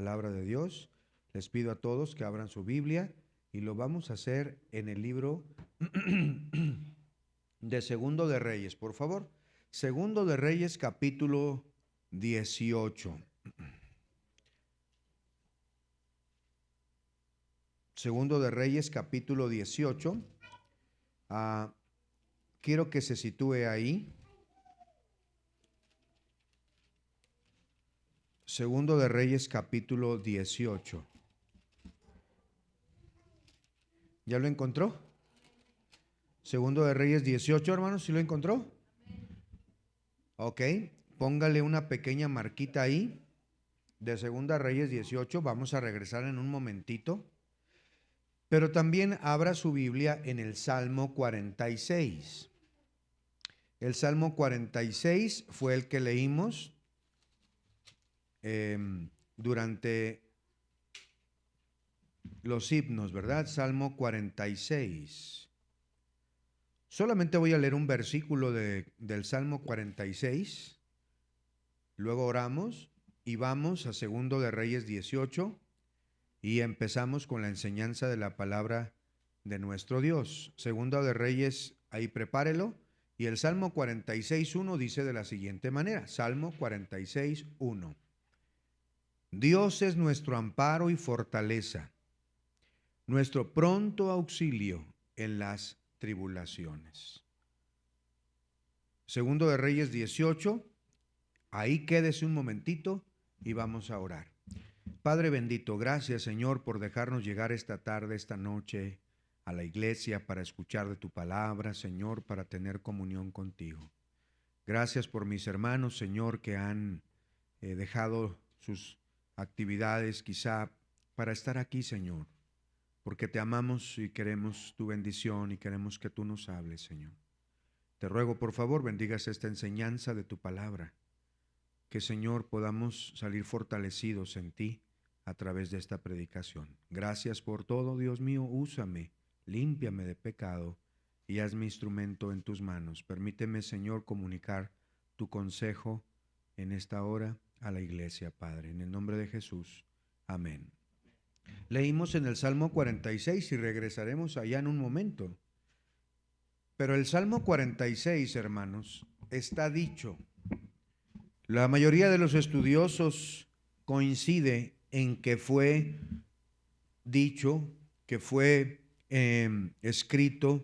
palabra de Dios. Les pido a todos que abran su Biblia y lo vamos a hacer en el libro de Segundo de Reyes, por favor. Segundo de Reyes, capítulo 18. Segundo de Reyes, capítulo 18. Quiero que se sitúe ahí. Segundo de Reyes, capítulo 18. ¿Ya lo encontró? Segundo de Reyes 18, hermanos, ¿sí lo encontró? Ok, póngale una pequeña marquita ahí de Segunda Reyes 18. Vamos a regresar en un momentito. Pero también abra su Biblia en el Salmo 46. El Salmo 46 fue el que leímos durante los himnos, ¿verdad? Salmo 46. Solamente voy a leer un versículo del Salmo 46. Luego oramos y vamos a Segundo de Reyes 18 y empezamos con la enseñanza de la palabra de nuestro Dios. Segundo de Reyes, ahí prepárelo. Y el Salmo 46:1 dice de la siguiente manera. Salmo 46:1. Dios es nuestro amparo y fortaleza, nuestro pronto auxilio en las tribulaciones. Segundo de Reyes 18, ahí quédese un momentito y vamos a orar. Padre bendito, gracias Señor por dejarnos llegar esta tarde, esta noche a la iglesia para escuchar de tu palabra, Señor, para tener comunión contigo. Gracias por mis hermanos, Señor, que han dejado sus actividades quizá para estar aquí, Señor, porque te amamos y queremos tu bendición y queremos que tú nos hables, Señor. Te ruego, por favor, bendigas esta enseñanza de tu palabra, que, Señor, podamos salir fortalecidos en ti a través de esta predicación. Gracias por todo, Dios mío, úsame, límpiame de pecado y hazme instrumento en tus manos. Permíteme, Señor, comunicar tu consejo en esta hora a la iglesia, Padre, en el nombre de Jesús. Amén. Leímos en el Salmo 46 y regresaremos allá en un momento. Pero el Salmo 46, hermanos, está dicho. La mayoría de los estudiosos coincide en que fue dicho, que fue escrito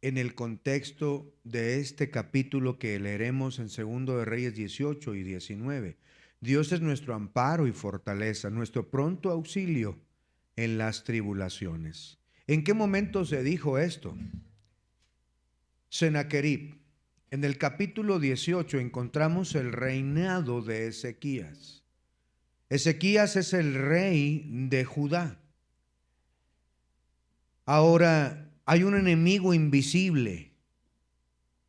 en el contexto de este capítulo que leeremos en Segundo de Reyes 18 y 19. Dios es nuestro amparo y fortaleza, nuestro pronto auxilio en las tribulaciones. ¿En qué momento se dijo esto? Sennacherib. En el capítulo 18 encontramos el reinado de Ezequías. Ezequías es el rey de Judá. Ahora hay un enemigo invisible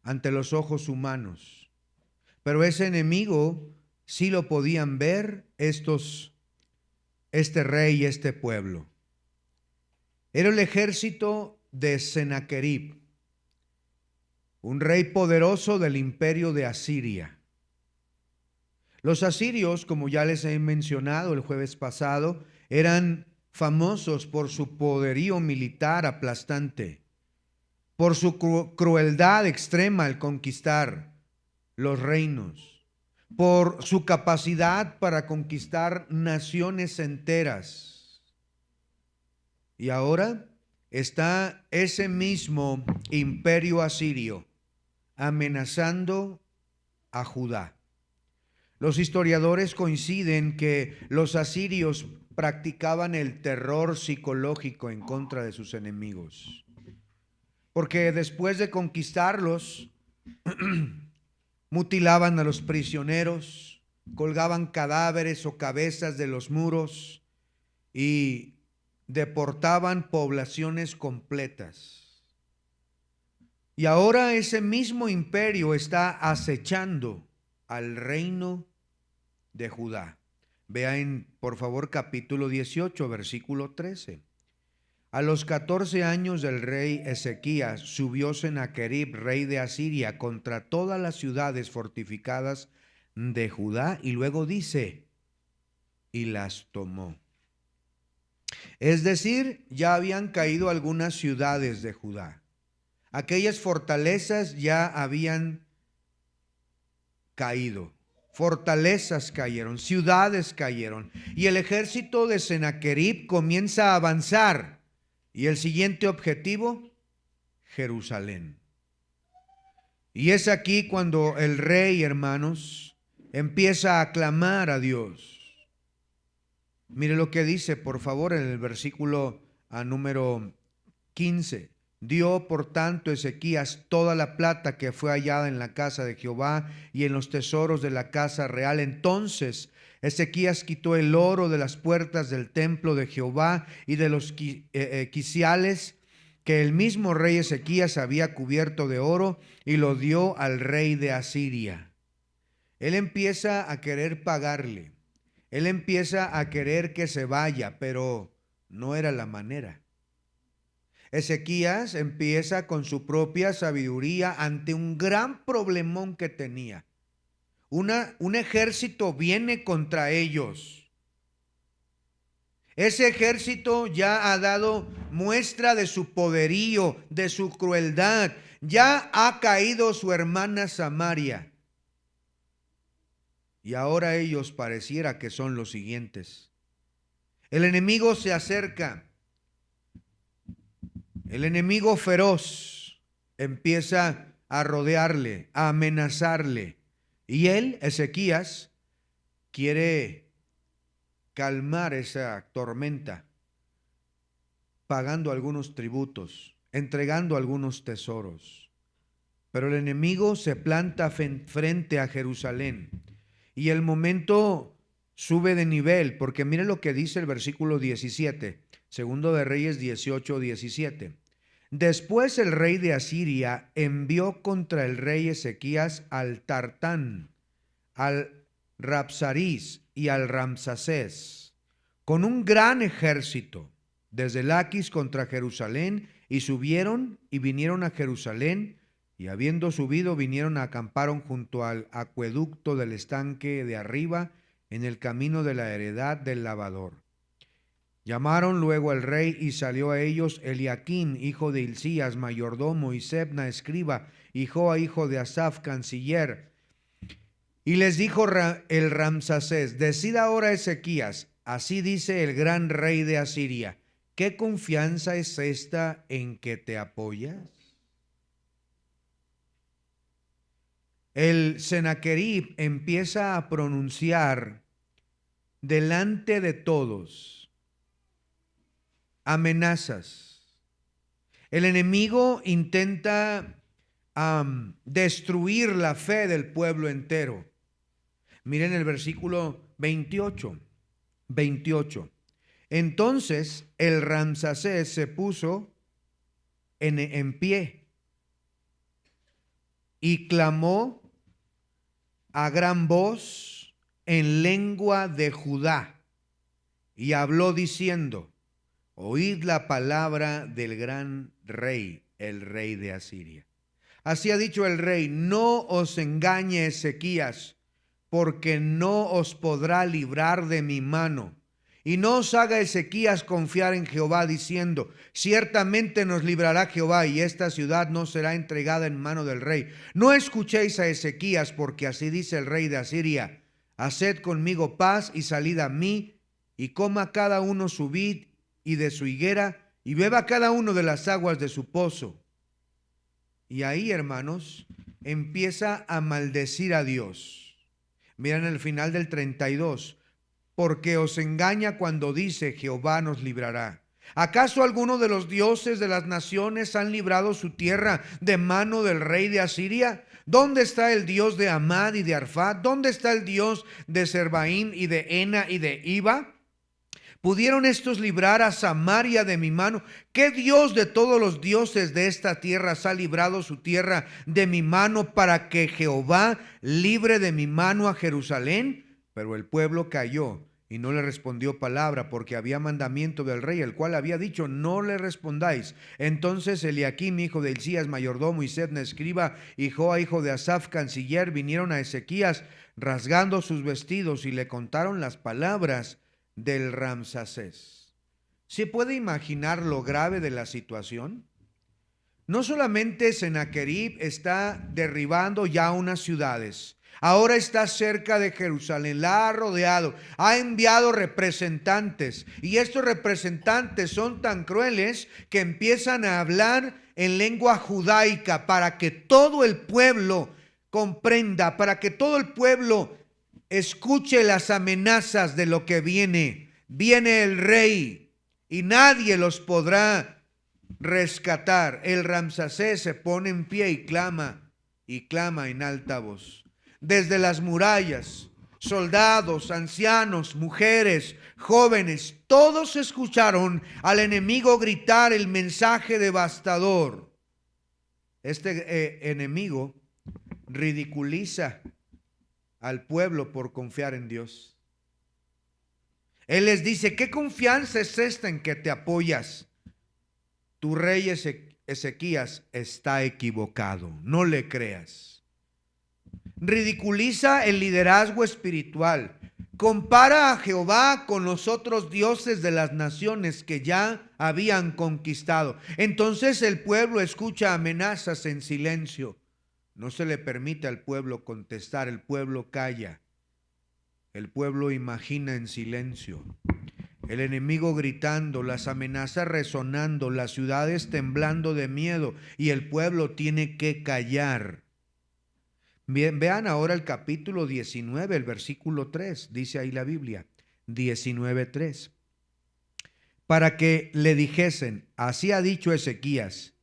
ante los ojos humanos, pero ese enemigo sí lo podían ver este rey y este pueblo. Era el ejército de Sennacherib, un rey poderoso del imperio de Asiria. Los asirios, como ya les he mencionado el jueves pasado, eran famosos por su poderío militar aplastante, por su crueldad extrema al conquistar los reinos, por su capacidad para conquistar naciones enteras. Y ahora está ese mismo imperio asirio amenazando a Judá. Los historiadores coinciden que los asirios practicaban el terror psicológico en contra de sus enemigos, porque después de conquistarlos, mutilaban a los prisioneros, colgaban cadáveres o cabezas de los muros y deportaban poblaciones completas. Y ahora ese mismo imperio está acechando al reino de Judá. Vean, por favor, capítulo 18, versículo 13. A los 14 años del rey Ezequías subió Sennacherib, rey de Asiria, contra todas las ciudades fortificadas de Judá. Y luego dice, y las tomó. Es decir, ya habían caído algunas ciudades de Judá. Aquellas fortalezas ya habían caído. Fortalezas cayeron, ciudades cayeron. Y el ejército de Sennacherib comienza a avanzar. Y el siguiente objetivo, Jerusalén. Y es aquí cuando el rey, hermanos, empieza a clamar a Dios. Mire lo que dice, por favor, en el versículo número 15. Dio por tanto Ezequías toda la plata que fue hallada en la casa de Jehová y en los tesoros de la casa real. Entonces Ezequías quitó el oro de las puertas del templo de Jehová y de los quiciales que el mismo rey Ezequías había cubierto de oro, y lo dio al rey de Asiria. Él empieza a querer pagarle. Él empieza a querer que se vaya, pero no era la manera. Ezequías empieza con su propia sabiduría ante un gran problemón que tenía. Un ejército viene contra ellos. Ese ejército ya ha dado muestra de su poderío, de su crueldad. Ya ha caído su hermana Samaria. Y ahora ellos pareciera que son los siguientes. El enemigo se acerca. El enemigo feroz empieza a rodearle, a amenazarle. Y él, Ezequías, quiere calmar esa tormenta, pagando algunos tributos, entregando algunos tesoros. Pero el enemigo se planta frente a Jerusalén. Y el momento sube de nivel, porque mire lo que dice el versículo 17, segundo de Reyes 18, 17. Después el rey de Asiria envió contra el rey Ezequías al Tartán, al Rabsaris y al Ramsacés, con un gran ejército, desde Laquis contra Jerusalén, y subieron y vinieron a Jerusalén, y habiendo subido vinieron a acamparon junto al acueducto del estanque de arriba, en el camino de la heredad del lavador. Llamaron luego al rey, y salió a ellos Eliaquim, hijo de Hilcías, mayordomo, y Sebna, escriba, y Joa, hijo de Asaf, canciller. Y les dijo el Ramsacés: decid ahora Ezequías, así dice el gran rey de Asiria, ¿qué confianza es esta en que te apoyas? El Sennacherib empieza a pronunciar delante de todos amenazas. El enemigo intenta destruir la fe del pueblo entero. Miren el versículo 28. Entonces el Ramsacés se puso en pie y clamó a gran voz en lengua de Judá, y habló diciendo: oíd la palabra del gran rey, el rey de Asiria. Así ha dicho el rey: no os engañe Ezequías, porque no os podrá librar de mi mano. Y no os haga Ezequías confiar en Jehová, diciendo: ciertamente nos librará Jehová, y esta ciudad no será entregada en mano del rey. No escuchéis a Ezequías, porque así dice el rey de Asiria: haced conmigo paz y salid a mí, y coma cada uno su vid y de su higuera, y beba cada uno de las aguas de su pozo. Y ahí, hermanos, empieza a maldecir a Dios. Miren el final del 32. Porque os engaña cuando dice: Jehová nos librará. ¿Acaso alguno de los dioses de las naciones han librado su tierra de mano del rey de Asiria? ¿Dónde está el Dios de Amad y de Arfad? ¿Dónde está el Dios de Serbaín y de Ena y de Iba? ¿Pudieron estos librar a Samaria de mi mano? ¿Qué Dios de todos los dioses de esta tierra ha librado su tierra de mi mano para que Jehová libre de mi mano a Jerusalén? Pero el pueblo cayó y no le respondió palabra, porque había mandamiento del rey, el cual había dicho: no le respondáis. Entonces Eliaquim, hijo de Hilcías, mayordomo, y Sebna, escriba, y Joa, hijo de Asaf, canciller, vinieron a Ezequías rasgando sus vestidos, y le contaron las palabras del Ramsacés. ¿Se puede imaginar lo grave de la situación? No solamente Sennacherib está derribando ya unas ciudades, ahora está cerca de Jerusalén, la ha rodeado, ha enviado representantes, y estos representantes son tan crueles que empiezan a hablar en lengua judaica para que todo el pueblo comprenda, para que todo el pueblo escuche las amenazas de lo que viene. Viene el rey y nadie los podrá rescatar. El Ramsacés se pone en pie y clama en alta voz. Desde las murallas, soldados, ancianos, mujeres, jóvenes, todos escucharon al enemigo gritar el mensaje devastador. Este enemigo ridiculiza al pueblo por confiar en Dios. Él les dice: ¿qué confianza es esta en que te apoyas? Tu rey Ezequías está equivocado, no le creas. Ridiculiza el liderazgo espiritual. Compara a Jehová con los otros dioses de las naciones que ya habían conquistado. Entonces el pueblo escucha amenazas en silencio. No se le permite al pueblo contestar, el pueblo calla. El pueblo imagina en silencio. El enemigo gritando, las amenazas resonando, las ciudades temblando de miedo, y el pueblo tiene que callar. Bien, vean ahora el capítulo 19, el versículo 3, dice ahí la Biblia, 19:3. Para que le dijesen: así ha dicho Ezequías,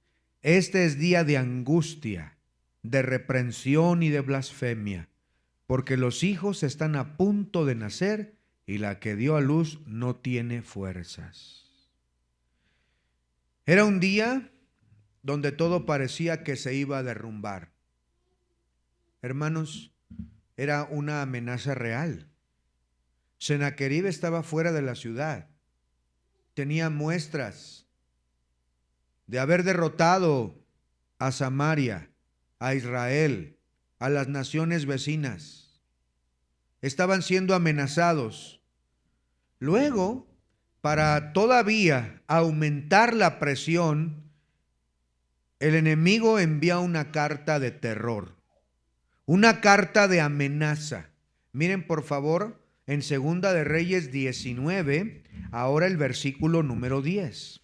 este es día de angustia, de reprensión y de blasfemia, porque los hijos están a punto de nacer y la que dio a luz no tiene fuerzas. Era un día donde todo parecía que se iba a derrumbar. Hermanos, era una amenaza real. Sennacherib estaba fuera de la ciudad. Tenía muestras de haber derrotado a Samaria, a Israel, a las naciones vecinas. Estaban siendo amenazados. Luego, para todavía aumentar la presión, el enemigo envía una carta de terror, una carta de amenaza. Miren por favor en Segunda de Reyes 19, ahora el versículo número 10.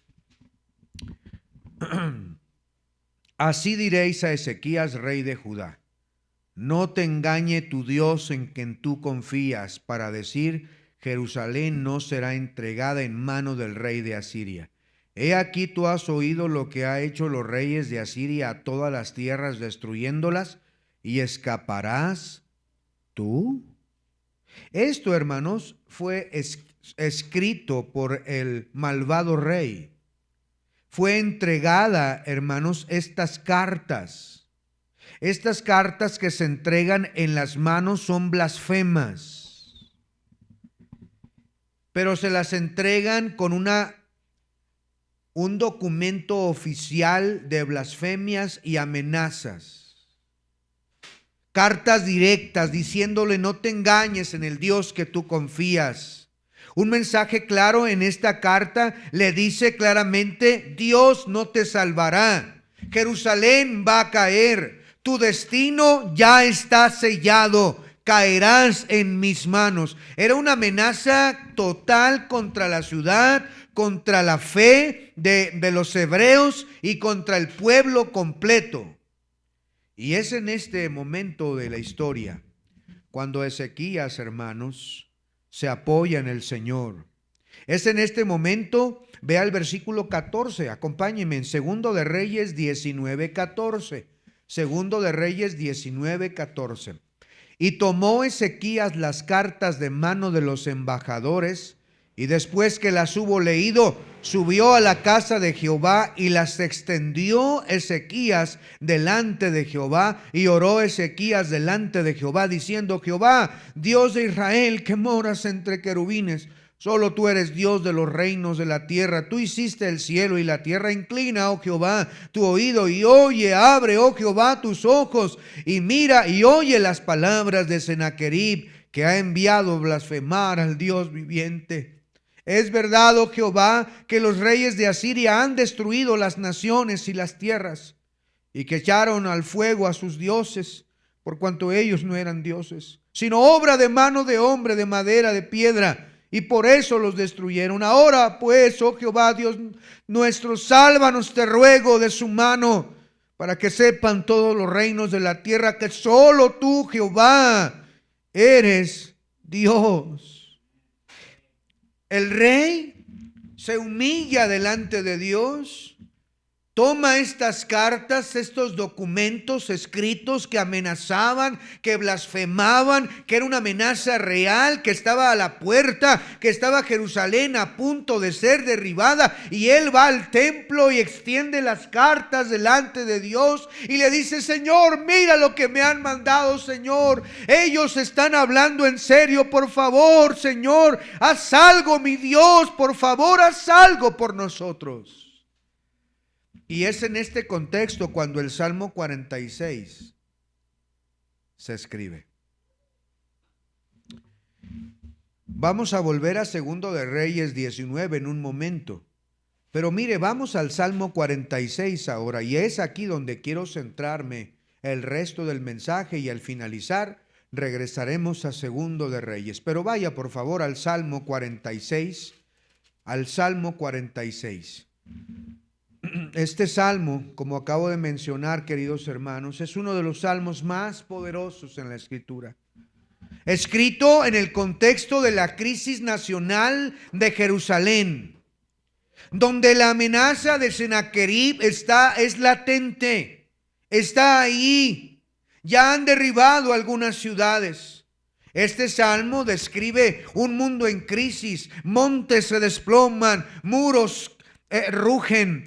Así diréis a Ezequías, rey de Judá: no te engañe tu Dios en quien tú confías, para decir: Jerusalén no será entregada en mano del rey de Asiria. He aquí tú has oído lo que ha hecho los reyes de Asiria a todas las tierras, destruyéndolas, y escaparás tú. Esto, hermanos, fue escrito por el malvado rey. Fue entregada, hermanos, estas cartas. Estas cartas que se entregan en las manos son blasfemas, pero se las entregan con un documento oficial de blasfemias y amenazas. Cartas directas diciéndole: no te engañes en el Dios que tú confías. Un mensaje claro en esta carta le dice claramente: Dios no te salvará. Jerusalén va a caer. Tu destino ya está sellado. Caerás en mis manos. Era una amenaza total contra la ciudad, contra la fe de los hebreos y contra el pueblo completo. Y es en este momento de la historia cuando Ezequías, hermanos, se apoya en el Señor. Es en este momento, vea el versículo 14, acompáñenme en Segundo de Reyes 19:14. Segundo de Reyes 19:14. Y tomó Ezequías las cartas de mano de los embajadores, y después que las hubo leído, subió a la casa de Jehová y las extendió Ezequías delante de Jehová, y oró Ezequías delante de Jehová, diciendo: Jehová, Dios de Israel, que moras entre querubines, Solo tú eres Dios de los reinos de la tierra. Tú hiciste el cielo y la tierra. Inclina, oh Jehová, tu oído y oye. Abre, oh Jehová, tus ojos y mira y oye las palabras de Sennacherib, que ha enviado blasfemar al Dios viviente. Es verdad, oh Jehová, que los reyes de Asiria han destruido las naciones y las tierras, y que echaron al fuego a sus dioses, por cuanto ellos no eran dioses, sino obra de mano de hombre, de madera, de piedra, y por eso los destruyeron. Ahora pues, oh Jehová, Dios nuestro, sálvanos, te ruego, de su mano, para que sepan todos los reinos de la tierra que solo tú, Jehová, eres Dios. El rey se humilla delante de Dios. Toma estas cartas, estos documentos escritos que amenazaban, que blasfemaban, que era una amenaza real, que estaba a la puerta, que estaba Jerusalén a punto de ser derribada, y él va al templo y extiende las cartas delante de Dios y le dice: Señor, mira lo que me han mandado, Señor. Ellos están hablando en serio. Por favor, Señor, haz algo, mi Dios, por favor, haz algo por nosotros. Y es en este contexto cuando el Salmo 46 se escribe. Vamos a volver a Segundo de Reyes 19 en un momento. Pero mire, vamos al Salmo 46 ahora, y es aquí donde quiero centrarme el resto del mensaje, y al finalizar regresaremos a Segundo de Reyes. Pero vaya por favor al Salmo 46, al Salmo 46. Este salmo, como acabo de mencionar, queridos hermanos, es uno de los salmos más poderosos en la Escritura. Escrito en el contexto de la crisis nacional de Jerusalén, donde la amenaza de Sennacherib es latente, está ahí. Ya han derribado algunas ciudades. Este salmo describe un mundo en crisis. Montes se desploman, muros rugen,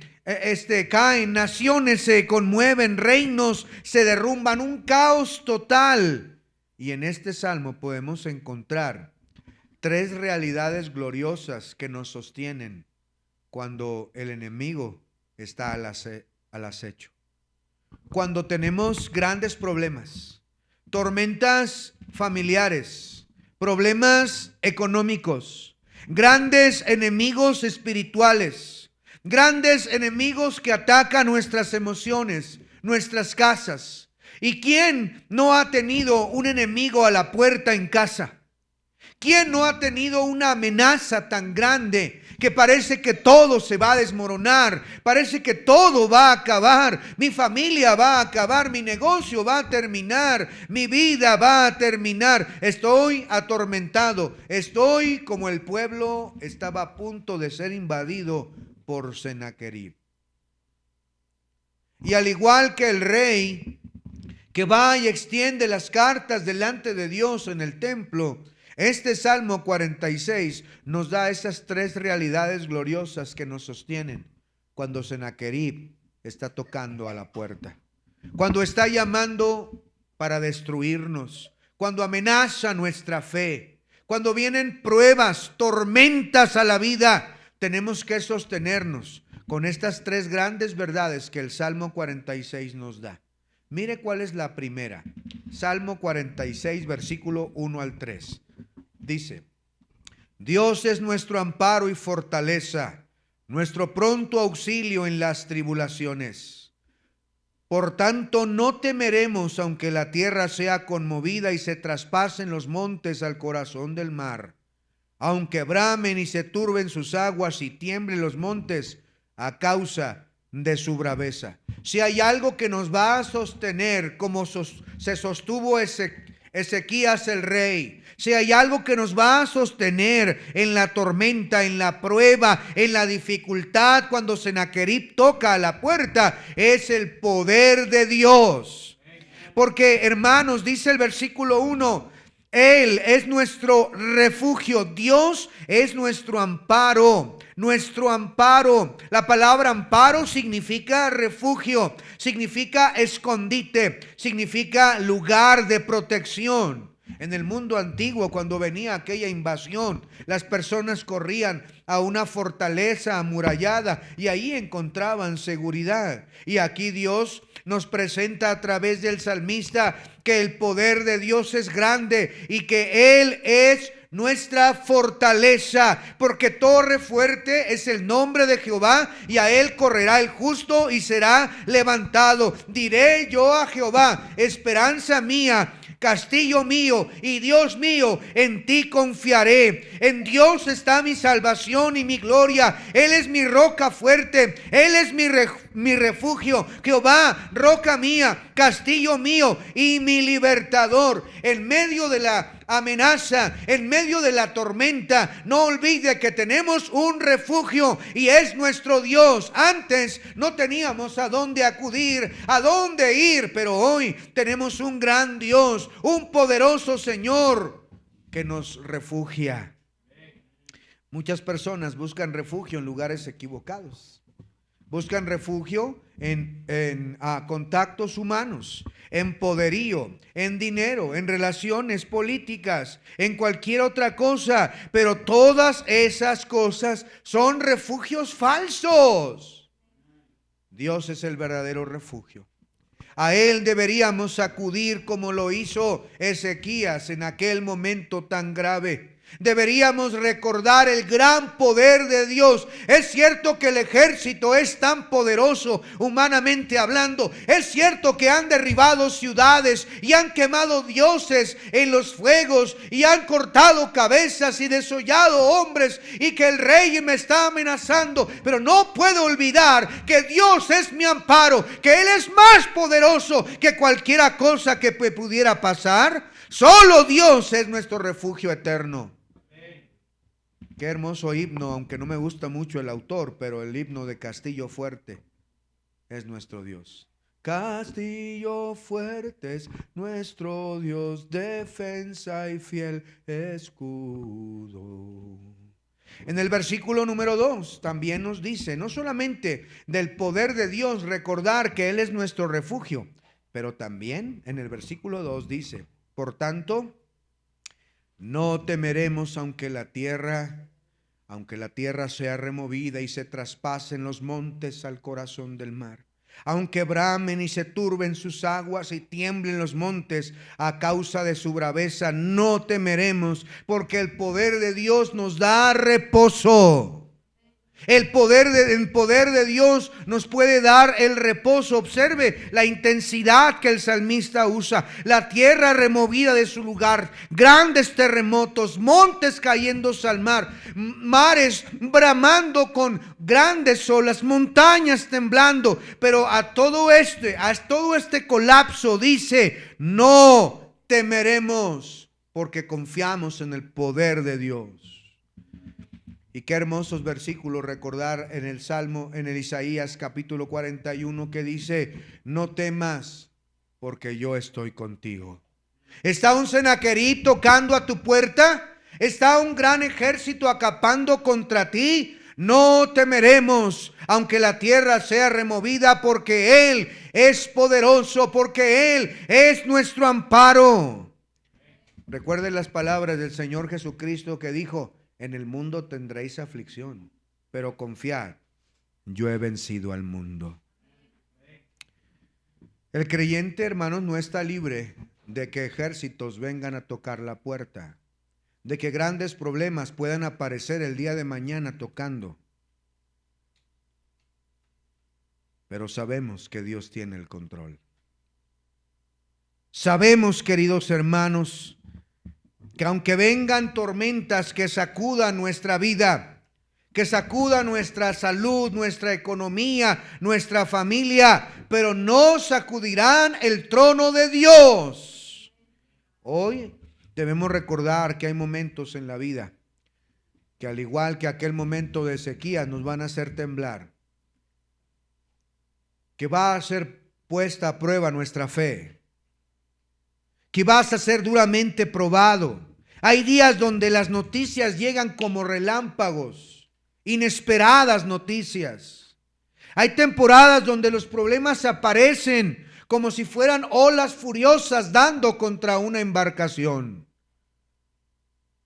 caen, naciones se conmueven, reinos se derrumban, un caos total. Y en este salmo podemos encontrar tres realidades gloriosas que nos sostienen cuando el enemigo está al acecho. Cuando tenemos grandes problemas, tormentas familiares, problemas económicos, grandes enemigos espirituales, grandes enemigos que atacan nuestras emociones, nuestras casas. ¿Y quién no ha tenido un enemigo a la puerta en casa? ¿Quién no ha tenido una amenaza tan grande que parece que todo se va a desmoronar? Parece que todo va a acabar. Mi familia va a acabar, mi negocio va a terminar, mi vida va a terminar. Estoy atormentado, estoy como el pueblo estaba a punto de ser invadido por Sennacherib. Y al igual que el rey que va y extiende las cartas delante de Dios en el templo, este Salmo 46 nos da esas tres realidades gloriosas que nos sostienen cuando Sennacherib está tocando a la puerta, cuando está llamando para destruirnos, cuando amenaza nuestra fe, cuando vienen pruebas, tormentas a la vida. Tenemos que sostenernos con estas tres grandes verdades que el Salmo 46 nos da. Mire cuál es la primera. Salmo 46, versículo 1 al 3. Dice: Dios es nuestro amparo y fortaleza, nuestro pronto auxilio en las tribulaciones. Por tanto, no temeremos aunque la tierra sea conmovida y se traspasen los montes al corazón del mar. Aunque bramen y se turben sus aguas y tiemblen los montes a causa de su braveza. Si hay algo que nos va a sostener como se sostuvo Ezequías el rey, si hay algo que nos va a sostener en la tormenta, en la prueba, en la dificultad, cuando Sennacherib toca a la puerta, es el poder de Dios. Porque, hermanos, dice el versículo 1, Él es nuestro refugio, Dios es nuestro amparo, nuestro amparo. La palabra amparo significa refugio, significa escondite, significa lugar de protección. En el mundo antiguo, cuando venía aquella invasión, las personas corrían a una fortaleza amurallada y ahí encontraban seguridad. Y aquí Dios nos presenta a través del salmista que el poder de Dios es grande y que Él es nuestra fortaleza, porque torre fuerte es el nombre de Jehová, y a Él correrá el justo y será levantado. Diré yo a Jehová, esperanza mía, castillo mío y Dios mío, en ti confiaré. En Dios está mi salvación y mi gloria. Él es mi roca fuerte, Él es mi refugio. Jehová, roca mía, castillo mío y mi libertador. En medio de la amenaza, en medio de la tormenta, no olvide que tenemos un refugio y es nuestro Dios. Antes no teníamos a dónde acudir, a dónde ir, pero hoy tenemos un gran Dios, un poderoso Señor que nos refugia. Muchas personas buscan refugio en lugares equivocados. Buscan refugio en contactos humanos, en poderío, en dinero, en relaciones políticas, en cualquier otra cosa. Pero todas esas cosas son refugios falsos. Dios es el verdadero refugio. A Él deberíamos acudir como lo hizo Ezequías en aquel momento tan grave. Deberíamos recordar el gran poder de Dios. Es cierto que el ejército es tan poderoso humanamente hablando. Es cierto que han derribado ciudades y han quemado dioses en los fuegos y han cortado cabezas y desollado hombres y que el rey me está amenazando. Pero no puedo olvidar que Dios es mi amparo, que Él es más poderoso que cualquier cosa que pudiera pasar. Solo Dios es nuestro refugio eterno. Qué hermoso himno, aunque no me gusta mucho el autor, pero el himno de Castillo Fuerte es nuestro Dios. Castillo fuerte es nuestro Dios, defensa y fiel escudo. En el versículo número 2 también nos dice, no solamente del poder de Dios, recordar que Él es nuestro refugio, pero también en el versículo 2 dice, por tanto, no temeremos aunque la tierra sea removida y se traspasen los montes al corazón del mar. Aunque bramen y se turben sus aguas y tiemblen los montes a causa de su braveza, no temeremos, porque el poder de Dios nos da reposo. El poder de Dios nos puede dar el reposo. Observe la intensidad que el salmista usa. La tierra removida de su lugar, grandes terremotos, montes cayéndose al mar, mares bramando con grandes olas, montañas temblando. Pero a todo este colapso dice, no temeremos, porque confiamos en el poder de Dios. Y qué hermosos versículos recordar en el Salmo, en el Isaías capítulo 41 que dice, no temas porque yo estoy contigo. ¿Está un Senaquerib tocando a tu puerta? ¿Está un gran ejército acampando contra ti? No temeremos, aunque la tierra sea removida, porque Él es poderoso, porque Él es nuestro amparo. Recuerden las palabras del Señor Jesucristo que dijo, en el mundo tendréis aflicción, pero confiad, yo he vencido al mundo. El creyente, hermanos, no está libre de que ejércitos vengan a tocar la puerta, de que grandes problemas puedan aparecer el día de mañana tocando. Pero sabemos que Dios tiene el control. Sabemos, queridos hermanos, que aunque vengan tormentas que sacudan nuestra vida, que sacudan nuestra salud, nuestra economía, nuestra familia, pero no sacudirán el trono de Dios. Hoy debemos recordar que hay momentos en la vida que, al igual que aquel momento de Ezequías, nos van a hacer temblar, que va a ser puesta a prueba nuestra fe, que vas a ser duramente probado. Hay días donde las noticias llegan como relámpagos, inesperadas noticias. Hay temporadas donde los problemas aparecen como si fueran olas furiosas dando contra una embarcación.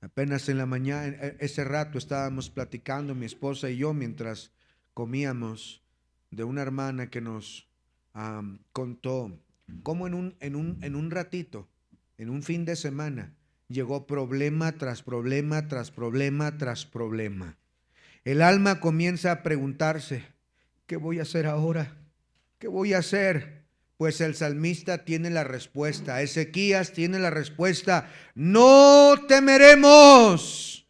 Apenas en la mañana, ese rato estábamos platicando mi esposa y yo mientras comíamos de una hermana que nos contó cómo en un ratito, en un fin de semana, llegó problema tras problema, tras problema, tras problema. El alma comienza a preguntarse, ¿qué voy a hacer ahora? ¿Qué voy a hacer? Pues el salmista tiene la respuesta, Ezequías tiene la respuesta: no temeremos.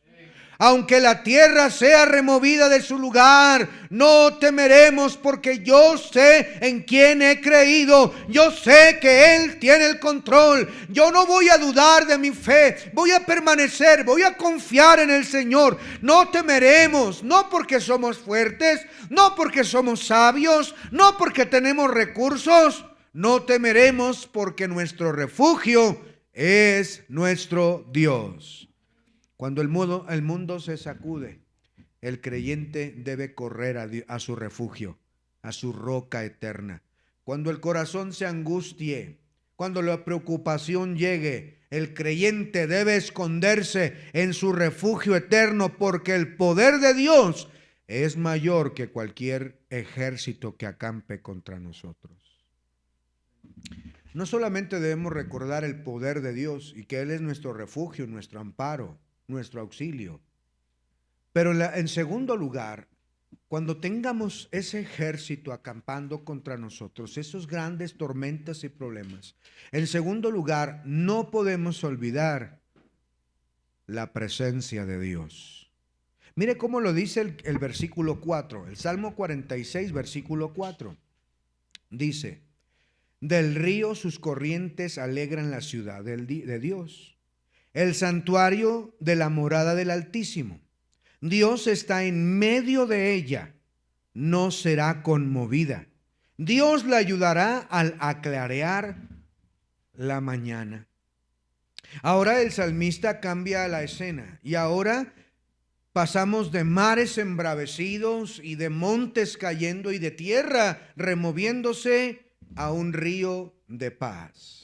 Aunque la tierra sea removida de su lugar, no temeremos, porque yo sé en quién he creído. Yo sé que Él tiene el control. Yo no voy a dudar de mi fe. Voy a permanecer, voy a confiar en el Señor. No temeremos, no porque somos fuertes, no porque somos sabios, no porque tenemos recursos. No temeremos porque nuestro refugio es nuestro Dios. Cuando el mundo se sacude, el creyente debe correr a su refugio, a su roca eterna. Cuando el corazón se angustie, cuando la preocupación llegue, el creyente debe esconderse en su refugio eterno, porque el poder de Dios es mayor que cualquier ejército que acampe contra nosotros. No solamente debemos recordar el poder de Dios y que Él es nuestro refugio, nuestro amparo, nuestro auxilio, pero en segundo lugar, cuando tengamos ese ejército acampando contra nosotros, esos grandes tormentas y problemas, en segundo lugar, no podemos olvidar la presencia de Dios. Mire cómo lo dice el versículo 4, el Salmo 46, versículo 4. Dice: del río sus corrientes alegran la ciudad de Dios, el santuario de la morada del Altísimo. Dios está en medio de ella, no será conmovida. Dios la ayudará al aclarear la mañana. Ahora el salmista cambia la escena y ahora pasamos de mares embravecidos y de montes cayendo y de tierra removiéndose a un río de paz.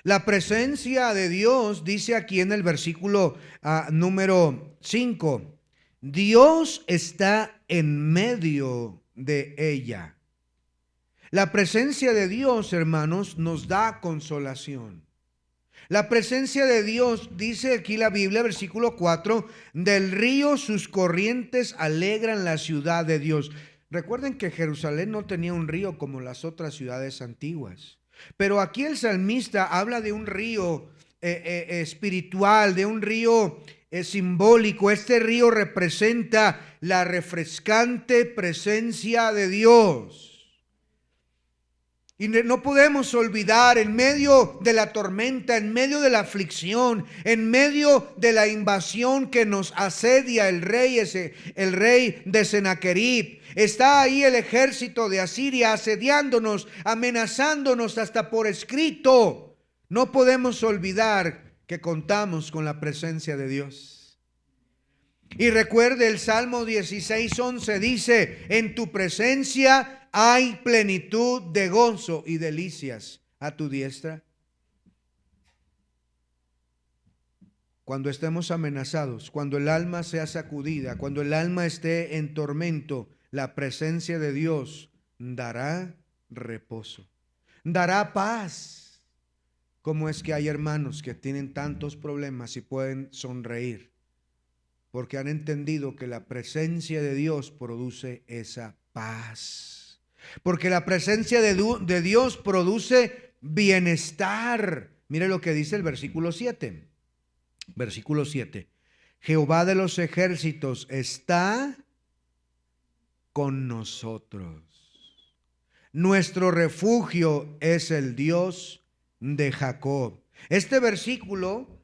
La presencia de Dios, dice aquí en el versículo número 5, Dios está en medio de ella. La presencia de Dios, hermanos, nos da consolación. La presencia de Dios, dice aquí la Biblia, versículo 4, del río sus corrientes alegran la ciudad de Dios. Recuerden que Jerusalén no tenía un río como las otras ciudades antiguas. Pero aquí el salmista habla de un río espiritual, de un río simbólico. Este río representa la refrescante presencia de Dios. Y no podemos olvidar, en medio de la tormenta, en medio de la aflicción, en medio de la invasión que nos asedia el rey de Sennacherib, está ahí el ejército de Asiria asediándonos, amenazándonos hasta por escrito. No podemos olvidar que contamos con la presencia de Dios. Y recuerde, el Salmo 16:11 dice: en tu presencia hay plenitud de gozo y delicias a tu diestra. Cuando estemos amenazados, cuando el alma sea sacudida, cuando el alma esté en tormento, la presencia de Dios dará reposo, dará paz. ¿Cómo es que hay hermanos que tienen tantos problemas y pueden sonreír? Porque han entendido que la presencia de Dios produce esa paz. Porque la presencia de Dios produce bienestar. Mire lo que dice el versículo 7. Versículo 7. Jehová de los ejércitos está con nosotros. Nuestro refugio es el Dios de Jacob. Este versículo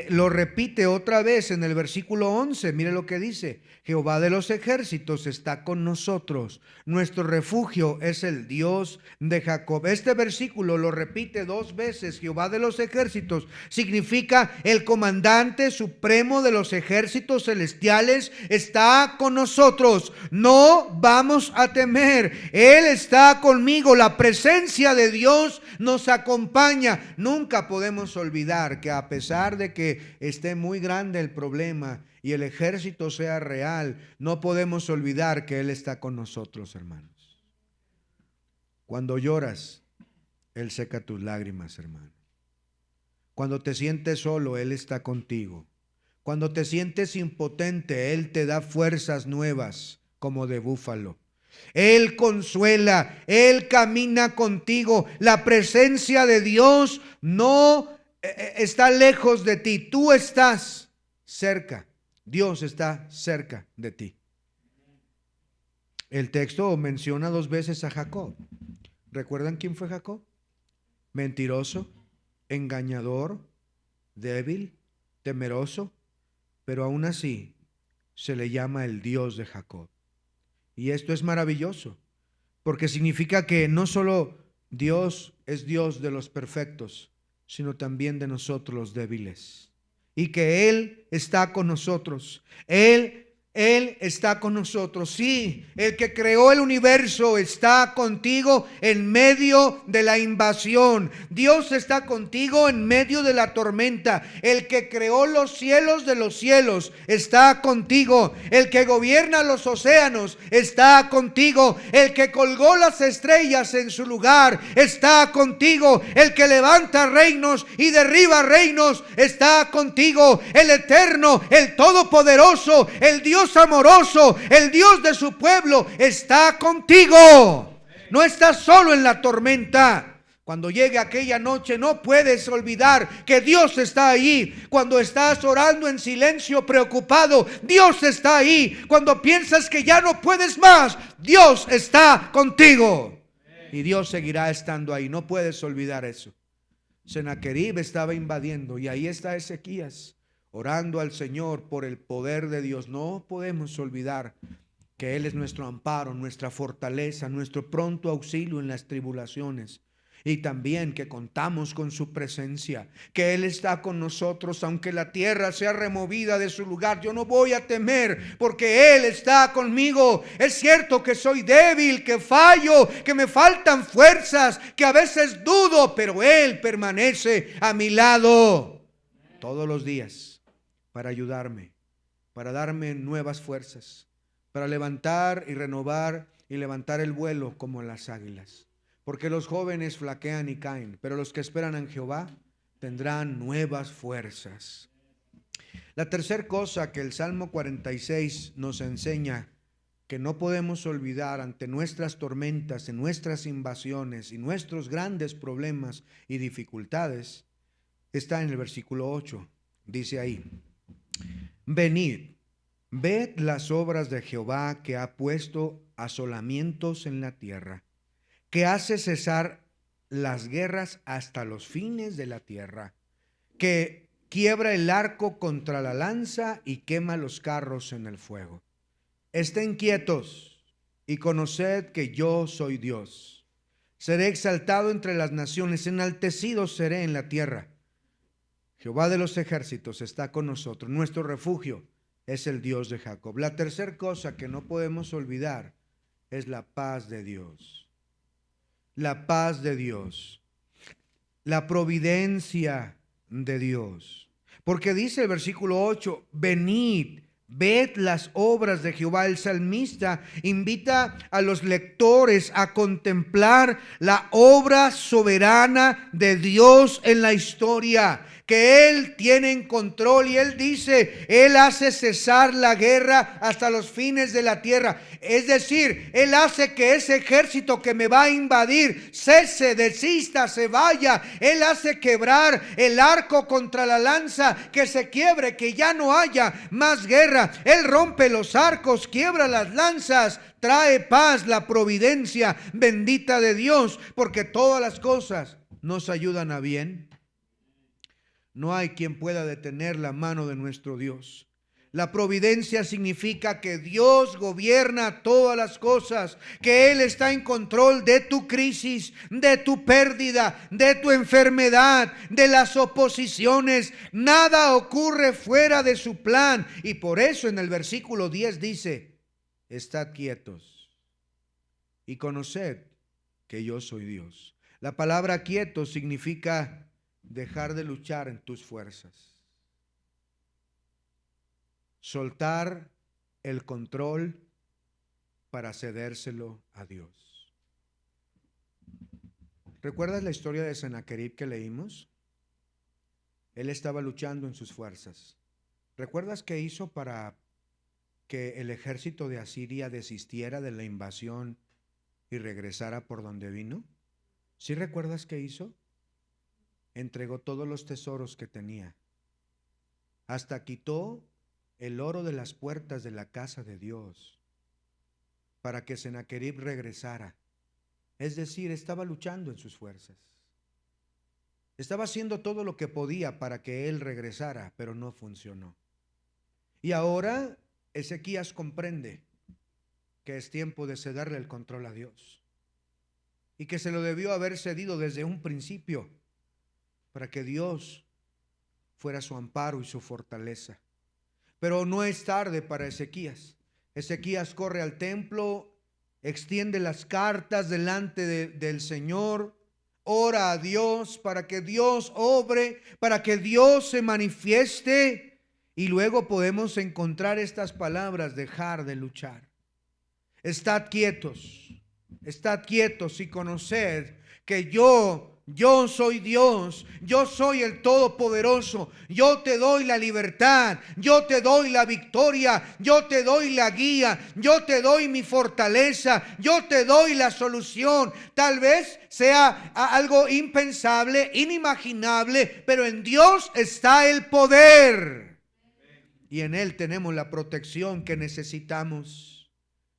lo repite otra vez en el versículo 11. Mire lo que dice: Jehová de los ejércitos está con nosotros, nuestro refugio es el Dios de Jacob. Este versículo lo repite dos veces. Jehová de los ejércitos significa el comandante supremo de los ejércitos celestiales está con nosotros. No vamos a temer, Él está conmigo. La presencia de Dios nos acompaña. Nunca podemos olvidar que a pesar de que esté muy grande el problema y el ejército sea real, no podemos olvidar que Él está con nosotros, hermanos. Cuando lloras, Él seca tus lágrimas, hermano. Cuando te sientes solo, Él está contigo. Cuando te sientes impotente, Él te da fuerzas nuevas como de búfalo. Él consuela, Él camina contigo. La presencia de Dios no está lejos de ti, tú estás cerca. Dios está cerca de ti. El texto menciona dos veces a Jacob. ¿Recuerdan quién fue Jacob? Mentiroso, engañador, débil, temeroso, pero aún así se le llama el Dios de Jacob. Y esto es maravilloso, porque significa que no solo Dios es Dios de los perfectos, sino también de nosotros los débiles. Y que Él está con nosotros. Él está con nosotros. Sí, el que creó el universo está contigo en medio de la invasión. Dios está contigo en medio de la tormenta. El que creó los cielos de los cielos está contigo. El que gobierna los océanos está contigo. El que colgó las estrellas en su lugar está contigo. El que levanta reinos y derriba reinos está contigo. El eterno, el todopoderoso, el Dios amoroso, el Dios de su pueblo está contigo. No estás solo en la tormenta. Cuando llegue aquella noche, no puedes olvidar que Dios está ahí. Cuando estás orando en silencio, preocupado, Dios está ahí. Cuando piensas que ya no puedes más, Dios está contigo. Y Dios seguirá estando ahí. No puedes olvidar eso. Sennacherib estaba invadiendo y ahí está Ezequías orando al Señor por el poder de Dios. No podemos olvidar que Él es nuestro amparo, nuestra fortaleza, nuestro pronto auxilio en las tribulaciones. Y también que contamos con su presencia, que Él está con nosotros, aunque la tierra sea removida de su lugar. Yo no voy a temer porque Él está conmigo. Es cierto que soy débil, que fallo, que me faltan fuerzas, que a veces dudo, pero Él permanece a mi lado todos los días para ayudarme, para darme nuevas fuerzas, para levantar y renovar y levantar el vuelo como las águilas. Porque los jóvenes flaquean y caen, pero los que esperan en Jehová tendrán nuevas fuerzas. La tercera cosa que el Salmo 46 nos enseña, que no podemos olvidar ante nuestras tormentas, en nuestras invasiones y nuestros grandes problemas y dificultades, está en el versículo 8. Dice ahí: venid, ved las obras de Jehová, que ha puesto asolamientos en la tierra, que hace cesar las guerras hasta los fines de la tierra, que quiebra el arco contra la lanza y quema los carros en el fuego. Estén quietos y conoced que yo soy Dios. Seré exaltado entre las naciones, enaltecido seré en la tierra. Jehová de los ejércitos está con nosotros. Nuestro refugio es el Dios de Jacob. La tercera cosa que no podemos olvidar es la paz de Dios. La paz de Dios. La providencia de Dios. Porque dice el versículo 8, venid, ved las obras de Jehová. El salmista invita a los lectores a contemplar la obra soberana de Dios en la historia, que Él tiene en control. Y Él dice, Él hace cesar la guerra hasta los fines de la tierra. Es decir, Él hace que ese ejército que me va a invadir cese, desista, se vaya. Él hace quebrar el arco contra la lanza, que se quiebre, que ya no haya más guerra. Él rompe los arcos, quiebra las lanzas, trae paz, la providencia bendita de Dios, porque todas las cosas nos ayudan a bien. No hay quien pueda detener la mano de nuestro Dios. La providencia significa que Dios gobierna todas las cosas, que Él está en control de tu crisis, de tu pérdida, de tu enfermedad, de las oposiciones. Nada ocurre fuera de su plan. Y por eso en el versículo 10 dice: estad quietos y conoced que yo soy Dios. La palabra quieto significa dejar de luchar en tus fuerzas. Soltar el control para cedérselo a Dios. ¿Recuerdas la historia de Sennacherib que leímos? Él estaba luchando en sus fuerzas. ¿Recuerdas qué hizo para que el ejército de Asiria desistiera de la invasión y regresara por donde vino? ¿Sí recuerdas qué hizo? Entregó todos los tesoros que tenía. Hasta quitó el oro de las puertas de la casa de Dios para que Sennacherib regresara. Es decir, estaba luchando en sus fuerzas. Estaba haciendo todo lo que podía para que él regresara, pero no funcionó. Y ahora Ezequías comprende que es tiempo de cederle el control a Dios y que se lo debió haber cedido desde un principio para que Dios fuera su amparo y su fortaleza. Pero no es tarde para Ezequías. Ezequías corre al templo, extiende las cartas delante del Señor, ora a Dios para que Dios obre, para que Dios se manifieste, y luego podemos encontrar estas palabras: dejar de luchar. Estad quietos y conoced que yo soy Dios, yo soy el Todopoderoso, yo te doy la libertad, yo te doy la victoria, yo te doy la guía, yo te doy mi fortaleza, yo te doy la solución. Tal vez sea algo impensable, inimaginable, pero en Dios está el poder y en Él tenemos la protección que necesitamos.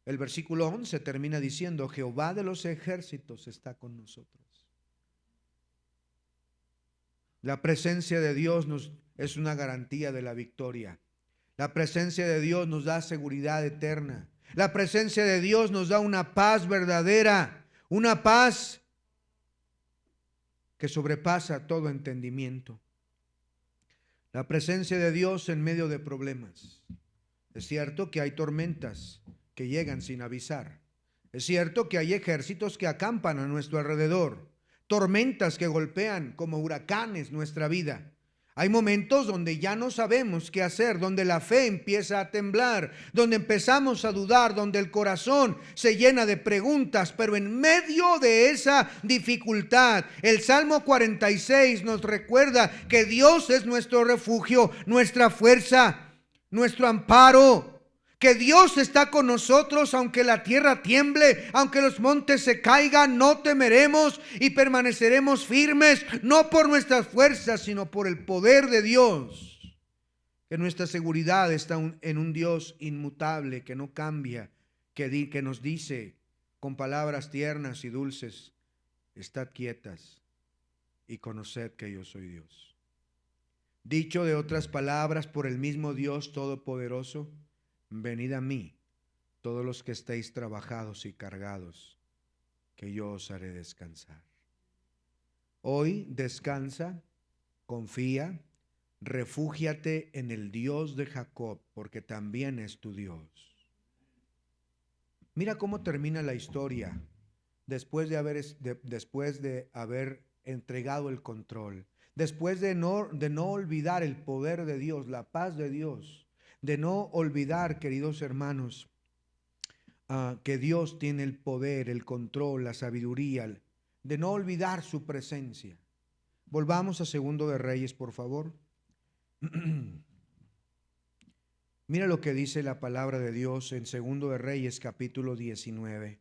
El versículo 11 termina diciendo: Jehová de los ejércitos está con nosotros. La presencia de Dios es una garantía de la victoria. La presencia de Dios nos da seguridad eterna. La presencia de Dios nos da una paz verdadera, una paz que sobrepasa todo entendimiento. La presencia de Dios en medio de problemas. Es cierto que hay tormentas que llegan sin avisar. Es cierto que hay ejércitos que acampan a nuestro alrededor, tormentas que golpean como huracanes nuestra vida. Hay momentos donde ya no sabemos qué hacer, donde la fe empieza a temblar, donde empezamos a dudar, donde el corazón se llena de preguntas, pero en medio de esa dificultad, el Salmo 46 nos recuerda que Dios es nuestro refugio, nuestra fuerza, nuestro amparo. Que Dios está con nosotros, aunque la tierra tiemble, aunque los montes se caigan, no temeremos y permaneceremos firmes, no por nuestras fuerzas, sino por el poder de Dios. Que nuestra seguridad está en un Dios inmutable, que no cambia, que nos dice con palabras tiernas y dulces: estad quietas y conoced que yo soy Dios. Dicho de otras palabras por el mismo Dios Todopoderoso: venid a mí, todos los que estéis trabajados y cargados, que yo os haré descansar. Hoy descansa, confía, refúgiate en el Dios de Jacob, porque también es tu Dios. Mira cómo termina la historia después de haber entregado el control, después de no olvidar el poder de Dios, la paz de Dios. De no olvidar, queridos hermanos, que Dios tiene el poder, el control, la sabiduría, de no olvidar su presencia. Volvamos a Segundo de Reyes, por favor. Mira lo que dice la palabra de Dios en Segundo de Reyes, capítulo 19.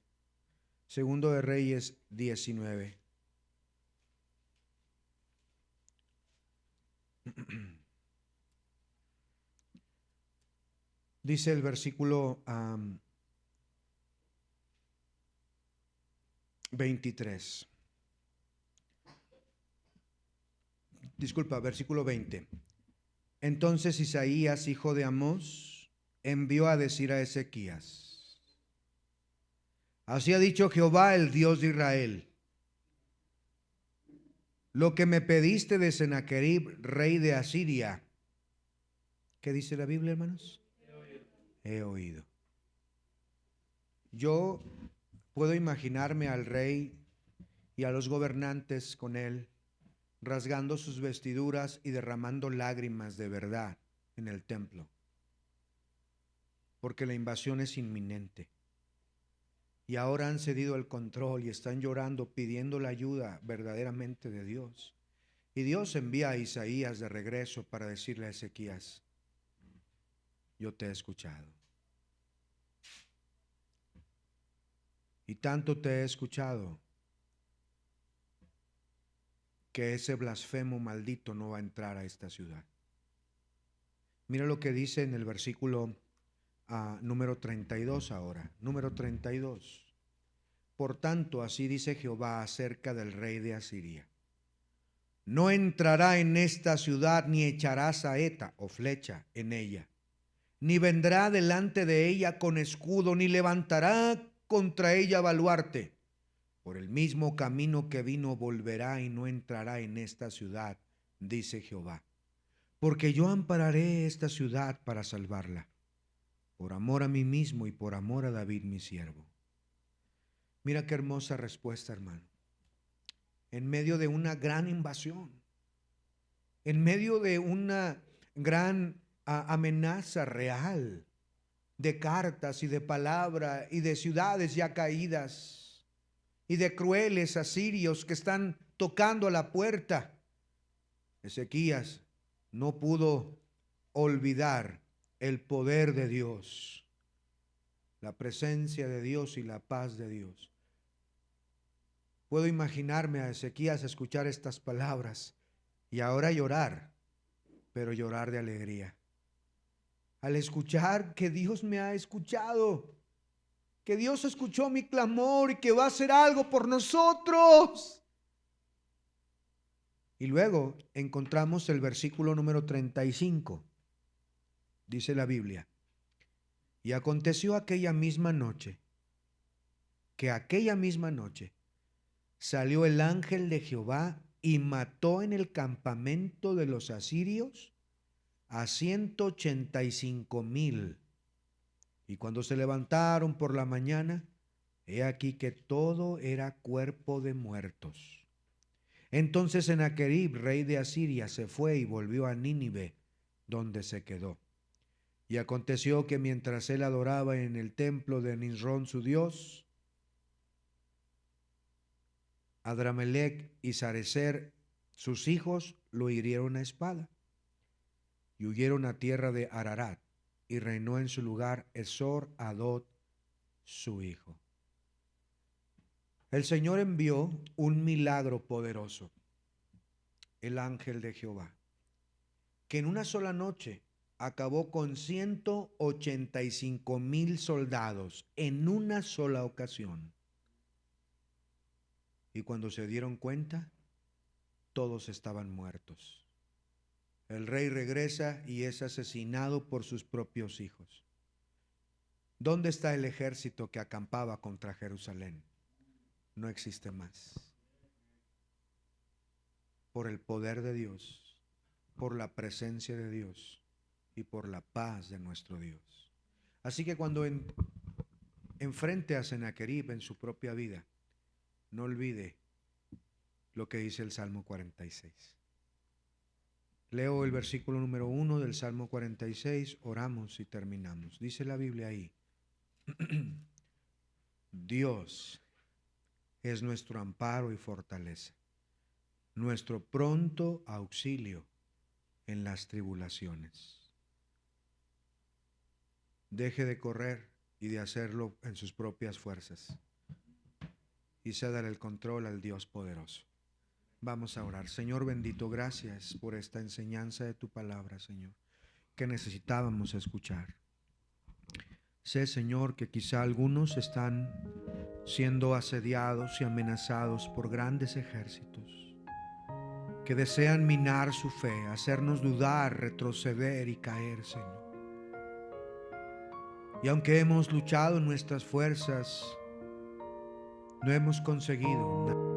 Segundo de Reyes 19. Dice el versículo 23. versículo 20. Entonces Isaías, hijo de Amós, envió a decir a Ezequías: así ha dicho Jehová, el Dios de Israel: lo que me pediste de Sennacherib, rey de Asiria. ¿Qué dice la Biblia, hermanos? He oído. Yo puedo imaginarme al rey y a los gobernantes con él, rasgando sus vestiduras y derramando lágrimas de verdad en el templo, porque la invasión es inminente. Y ahora han cedido el control y están llorando, pidiendo la ayuda verdaderamente de Dios. Y Dios envía a Isaías de regreso para decirle a Ezequías: yo te he escuchado. Y tanto te he escuchado que ese blasfemo maldito no va a entrar a esta ciudad. Mira lo que dice en el versículo número 32 ahora. Número 32. Por tanto, así dice Jehová acerca del rey de Asiria: no entrará en esta ciudad, ni echará saeta o flecha en ella, ni vendrá delante de ella con escudo, ni levantará contra ella baluarte. Por el mismo camino que vino volverá y no entrará en esta ciudad, dice Jehová. Porque yo ampararé esta ciudad para salvarla, por amor a mí mismo y por amor a David mi siervo. Mira qué hermosa respuesta, hermano. En medio de una gran invasión, en medio de una gran amenaza real, de cartas y de palabra y de ciudades ya caídas y de crueles asirios que están tocando a la puerta, Ezequías no pudo olvidar el poder de Dios, la presencia de Dios y la paz de Dios. Puedo imaginarme a Ezequías escuchar estas palabras y ahora llorar, pero llorar de alegría. Al escuchar que Dios me ha escuchado, que Dios escuchó mi clamor y que va a hacer algo por nosotros. Y luego encontramos el versículo número 35. Dice la Biblia: y aconteció aquella misma noche, que aquella misma noche salió el ángel de Jehová y mató en el campamento de los asirios a 185,000. Y cuando se levantaron por la mañana, he aquí que todo era cuerpo de muertos. Entonces Sennacherib, rey de Asiria, se fue y volvió a Nínive, donde se quedó. Y aconteció que mientras él adoraba en el templo de Nisrón su dios, Adramelech y Sarecer, sus hijos, lo hirieron a espada y huyeron a tierra de Ararat, y reinó en su lugar Esor Hadot, su hijo. El Señor envió un milagro poderoso, el ángel de Jehová, que en una sola noche acabó con 185,000 soldados en una sola ocasión. Y cuando se dieron cuenta, todos estaban muertos. El rey regresa y es asesinado por sus propios hijos. ¿Dónde está el ejército que acampaba contra Jerusalén? No existe más. Por el poder de Dios, por la presencia de Dios y por la paz de nuestro Dios. Así que cuando enfrente a Sennacherib en su propia vida, no olvide lo que dice el Salmo 46. Leo el versículo número 1 del Salmo 46, oramos y terminamos. Dice la Biblia ahí: Dios es nuestro amparo y fortaleza, nuestro pronto auxilio en las tribulaciones. Deje de correr y de hacerlo en sus propias fuerzas y cédale el control al Dios poderoso. Vamos a orar. Señor bendito, gracias por esta enseñanza de tu palabra, Señor, que necesitábamos escuchar. Sé, Señor, que quizá algunos están siendo asediados y amenazados por grandes ejércitos que desean minar su fe, hacernos dudar, retroceder y caer, Señor. Y aunque hemos luchado en nuestras fuerzas, no hemos conseguido nada.